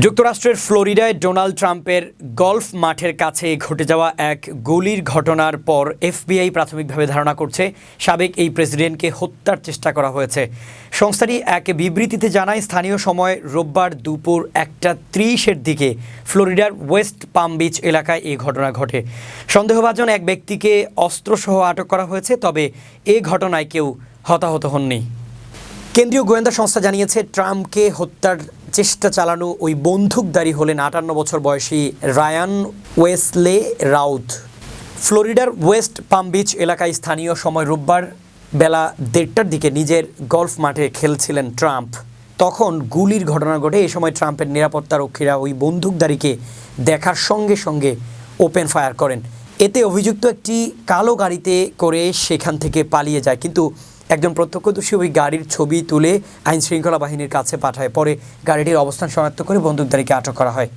যুক্তরাষ্ট্রের ফ্লোরিডায় ডোনাল্ড ট্রাম্পের গলফ মাঠের কাছে ঘটে যাওয়া এক গুলির ঘটনার পর এফবিআই প্রাথমিকভাবে ধারণা করছে সাবেক এই প্রেসিডেন্টকে হত্যার চেষ্টা করা হয়েছে। সংস্থাটি এক বিবৃতিতে জানায়, স্থানীয় সময় রোববার দুপুর 1:30-এর দিকে ফ্লোরিডার ওয়েস্ট পাম বিচ এলাকায় এই ঘটনা ঘটে। সন্দেহভাজন এক ব্যক্তিকে অস্ত্রসহ আটক করা হয়েছে, তবে এ ঘটনায় কেউ হতাহত হননি। কেন্দ্রীয় গোয়েন্দা সংস্থা জানিয়েছে, ট্রাম্পকে হত্যার চেষ্টা চালানো ওই বন্দুকধারী হলেন 58 বছর বয়সী রায়ান ওয়েসলে রাউথ। ফ্লোরিডার ওয়েস্ট পাম বিচ এলাকায় স্থানীয় সময় রোববার বেলা 1:30টার দিকে নিজের গলফ মাঠে খেলছিলেন ট্রাম্প। তখন গুলির ঘটনা ঘটে। এই সময় ট্রাম্পের নিরাপত্তারক্ষীরা ওই বন্দুকধারীকে দেখার সঙ্গে সঙ্গে ওপেন ফায়ার করেন। এতে অভিযুক্ত একটি কালো গাড়িতে করে সেখান থেকে পালিয়ে যায়, কিন্তু একজন প্রত্যক্ষদর্শী ওই গাড়ির ছবি তুলে আইনশৃঙ্খলা বাহিনীর কাছে পাঠায়। পরে গাড়িটির অবস্থান শনাক্ত করে বন্দুকধারীকে আটক করা হয়।